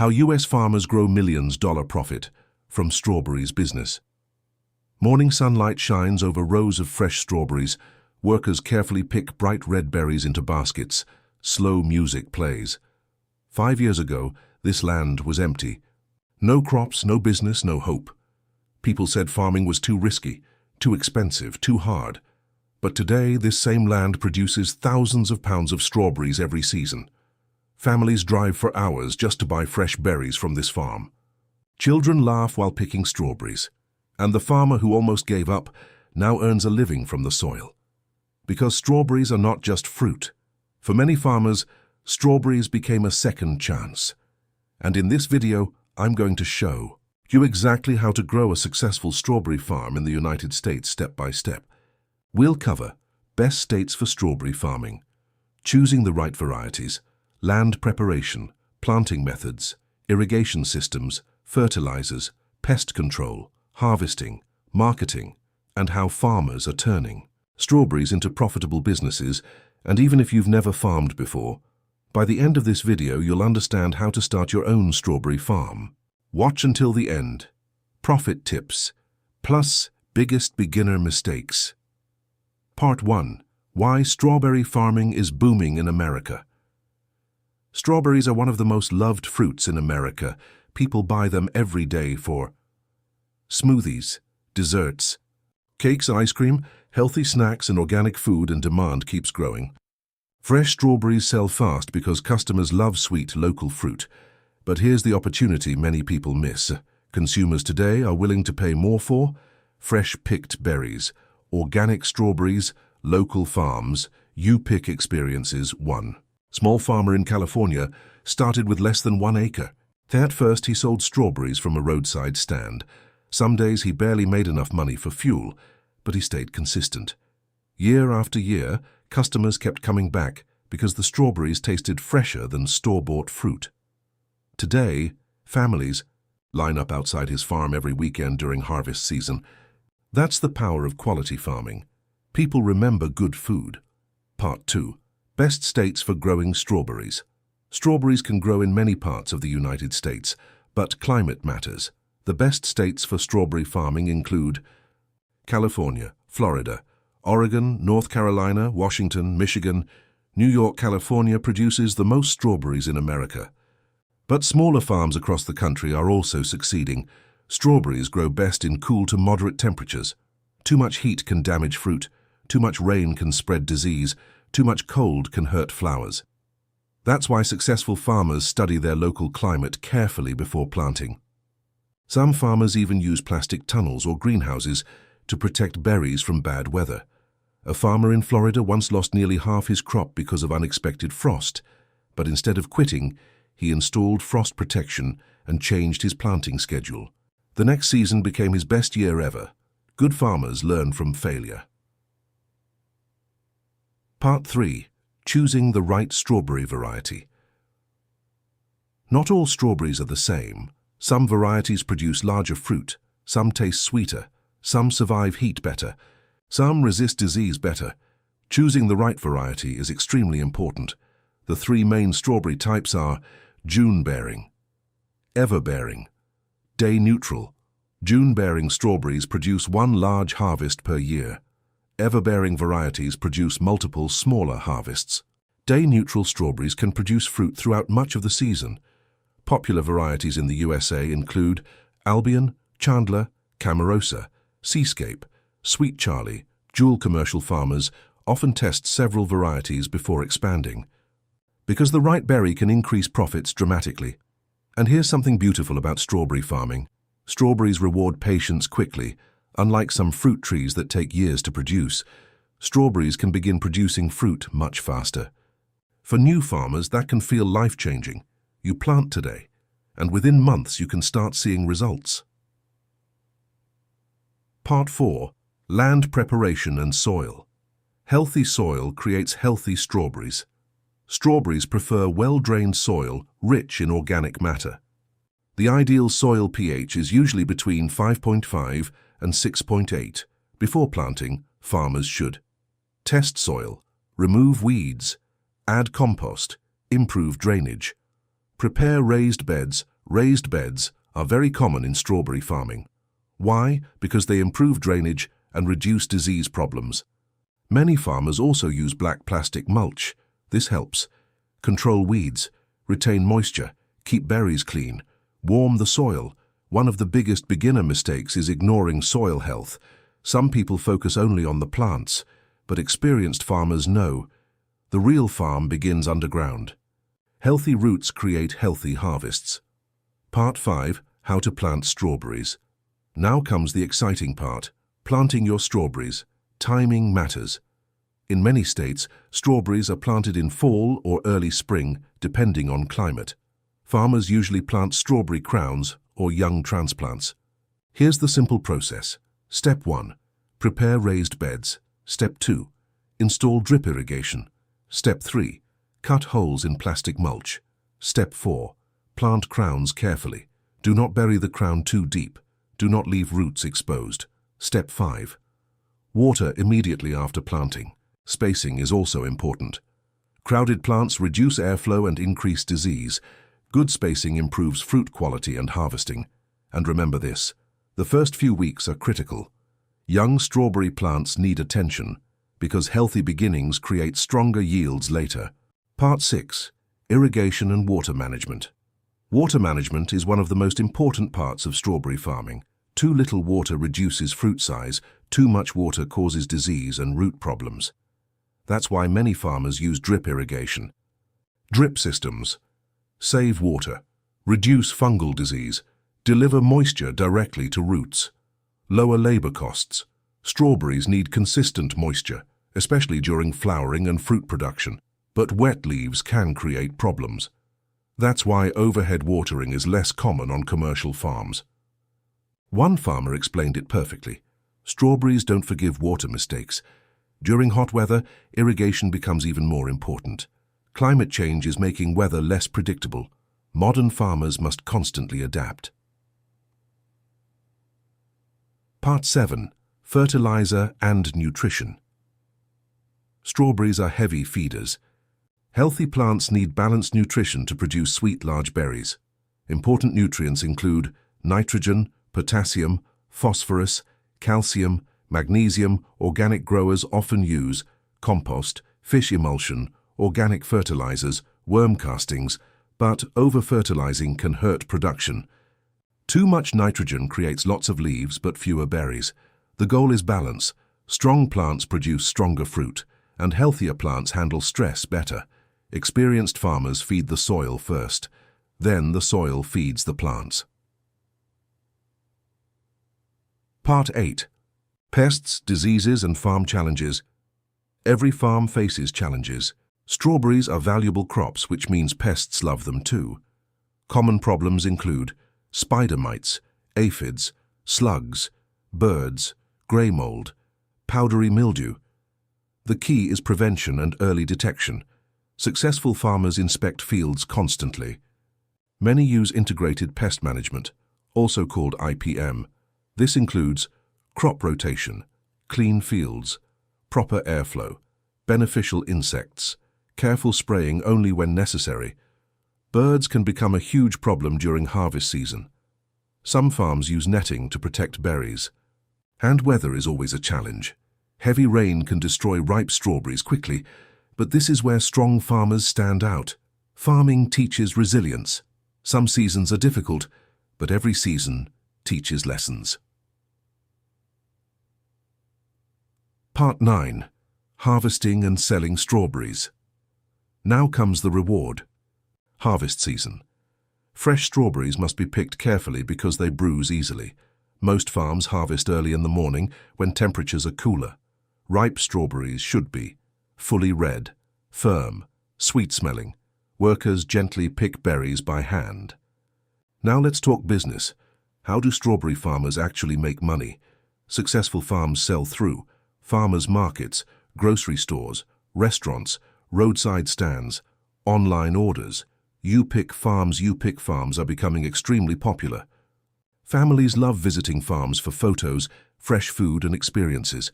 How US farmers grow millions-dollar profit from strawberries business. Morning sunlight shines over rows of fresh strawberries. Workers carefully pick bright red berries into baskets. Slow music plays. 5 years ago, this land was empty. No crops, no business, no hope. People said farming was too risky, too expensive, too hard. But today, this same land produces thousands of pounds of strawberries every season. Families drive for hours just to buy fresh berries from this farm. Children laugh while picking strawberries. And the farmer who almost gave up now earns a living from the soil. Because strawberries are not just fruit. For many farmers, strawberries became a second chance. And in this video, I'm going to show you exactly how to grow a successful strawberry farm in the United States step by step. We'll cover best states for strawberry farming, choosing the right varieties, land preparation, planting methods, irrigation systems, fertilizers, pest control, harvesting, marketing, and how farmers are turning strawberries into profitable businesses. And even if you've never farmed before, by the end of this video you'll understand how to start your own strawberry farm. Watch until the end. Profit tips, plus biggest beginner mistakes. Part 1. Why strawberry farming is booming in America. Strawberries are one of the most loved fruits in America. People buy them every day for smoothies, desserts, cakes, ice cream, healthy snacks, and organic food, and demand keeps growing. Fresh strawberries sell fast because customers love sweet local fruit. But here's the opportunity many people miss. Consumers today are willing to pay more for fresh-picked berries, organic strawberries, local farms, you-pick experiences. 1. Small farmer in California started with less than 1 acre. At first, he sold strawberries from a roadside stand. Some days he barely made enough money for fuel, but he stayed consistent. Year after year, customers kept coming back because the strawberries tasted fresher than store-bought fruit. Today, families line up outside his farm every weekend during harvest season. That's the power of quality farming. People remember good food. Part 2. Best states for growing strawberries. Strawberries can grow in many parts of the United States, but climate matters. The best states for strawberry farming include California, Florida, Oregon, North Carolina, Washington, Michigan. New York, California produces the most strawberries in America. But smaller farms across the country are also succeeding. Strawberries grow best in cool to moderate temperatures. Too much heat can damage fruit. Too much rain can spread disease. Too much cold can hurt flowers. That's why successful farmers study their local climate carefully before planting. Some farmers even use plastic tunnels or greenhouses to protect berries from bad weather. A farmer in Florida once lost nearly half his crop because of unexpected frost, but instead of quitting, he installed frost protection and changed his planting schedule. The next season became his best year ever. Good farmers learn from failure. Part 3. Choosing the right strawberry variety. Not all strawberries are the same. Some varieties produce larger fruit, some taste sweeter, some survive heat better, some resist disease better. Choosing the right variety is extremely important. The 3 main strawberry types are June-bearing, ever-bearing, day-neutral. June-bearing strawberries produce 1 large harvest per year. Ever-bearing varieties produce multiple smaller harvests. Day-neutral strawberries can produce fruit throughout much of the season. Popular varieties in the USA include Albion, Chandler, Camarosa, Seascape, Sweet Charlie. Jewel commercial farmers often test several varieties before expanding, because the right berry can increase profits dramatically. And here's something beautiful about strawberry farming. Strawberries reward patience quickly. Unlike some fruit trees that take years to produce, strawberries can begin producing fruit much faster. For new farmers, that can feel life-changing. You plant today, and within months you can start seeing results. Part 4. Land preparation and soil. Healthy soil creates healthy strawberries. Strawberries prefer well-drained soil rich in organic matter. The ideal soil pH is usually between 5.5 and 6.8. Before planting, farmers should test soil, remove weeds, add compost, improve drainage. Prepare raised beds. Raised beds are very common in strawberry farming. Why? Because they improve drainage and reduce disease problems. Many farmers also use black plastic mulch. This helps control weeds, retain moisture, keep berries clean, warm the soil. One of the biggest beginner mistakes is ignoring soil health. Some people focus only on the plants, but experienced farmers know the real farm begins underground. Healthy roots create healthy harvests. Part 5. How to plant strawberries. Now comes the exciting part. Planting your strawberries. Timing matters. In many states, strawberries are planted in fall or early spring, depending on climate. Farmers usually plant strawberry crowns or young transplants. Here's the simple process. Step 1. Prepare raised beds. Step 2. Install drip irrigation. Step 3. Cut holes in plastic mulch. Step 4. Plant crowns carefully. Do not bury the crown too deep. Do not leave roots exposed. Step 5. Water immediately after planting. Spacing is also important. Crowded plants reduce airflow and increase disease. Good spacing improves fruit quality and harvesting. And remember this, the first few weeks are critical. Young strawberry plants need attention because healthy beginnings create stronger yields later. Part 6. Irrigation and water management. Water management is one of the most important parts of strawberry farming. Too little water reduces fruit size, too much water causes disease and root problems. That's why many farmers use drip irrigation. Drip systems save water, reduce fungal disease, deliver moisture directly to roots, lower labor costs. Strawberries need consistent moisture, especially during flowering and fruit production, but wet leaves can create problems. That's why overhead watering is less common on commercial farms. One farmer explained it perfectly. Strawberries don't forgive water mistakes. During hot weather, irrigation becomes even more important. Climate change is making weather less predictable. Modern farmers must constantly adapt. Part 7. Fertilizer and nutrition. Strawberries are heavy feeders. Healthy plants need balanced nutrition to produce sweet, large berries. Important nutrients include nitrogen, potassium, phosphorus, calcium, magnesium. Organic growers often use compost, fish emulsion, organic fertilizers, worm castings, but over-fertilizing can hurt production. Too much nitrogen creates lots of leaves but fewer berries. The goal is balance. Strong plants produce stronger fruit, and healthier plants handle stress better. Experienced farmers feed the soil first, then the soil feeds the plants. Part 8. Pests, diseases and farm challenges. Every farm faces challenges. Strawberries are valuable crops, which means pests love them too. Common problems include spider mites, aphids, slugs, birds, grey mold, powdery mildew. The key is prevention and early detection. Successful farmers inspect fields constantly. Many use integrated pest management, also called IPM. This includes crop rotation, clean fields, proper airflow, beneficial insects, careful spraying only when necessary. Birds can become a huge problem during harvest season. Some farms use netting to protect berries. And weather is always a challenge. Heavy rain can destroy ripe strawberries quickly, but this is where strong farmers stand out. Farming teaches resilience. Some seasons are difficult, but every season teaches lessons. Part 9. Harvesting and selling strawberries. Now comes the reward. Harvest season. Fresh strawberries must be picked carefully because they bruise easily. Most farms harvest early in the morning when temperatures are cooler. Ripe strawberries should be fully red, firm, sweet-smelling. Workers gently pick berries by hand. Now let's talk business. How do strawberry farmers actually make money? Successful farms sell through farmers' markets, grocery stores, restaurants, roadside stands, online orders. You Pick Farms are becoming extremely popular. Families love visiting farms for photos, fresh food and experiences.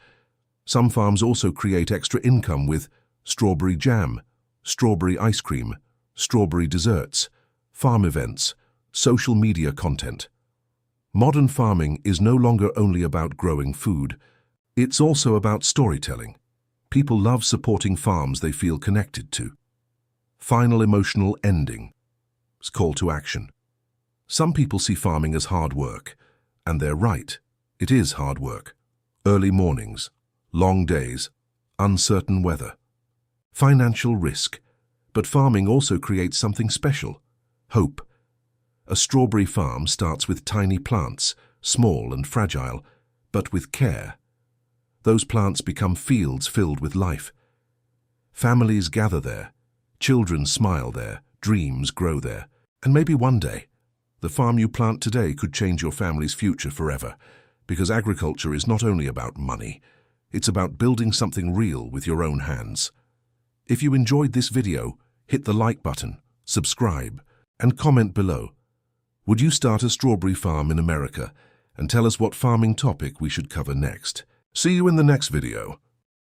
Some farms also create extra income with strawberry jam, strawberry ice cream, strawberry desserts. farm events, social media content. Modern farming is no longer only about growing food, it's also about storytelling. People love supporting farms they feel connected to. Final emotional ending. Call to action. Some people see farming as hard work, and they're right. It is hard work. Early mornings, long days, uncertain weather. Financial risk. But farming also creates something special. Hope. A strawberry farm starts with tiny plants, small and fragile, but with care. Those plants become fields filled with life. Families gather there, children smile there, dreams grow there, and maybe one day, the farm you plant today could change your family's future forever, because agriculture is not only about money, it's about building something real with your own hands. If you enjoyed this video, hit the like button, subscribe, and comment below. Would you start a strawberry farm in America? And tell us what farming topic we should cover next. See you in the next video.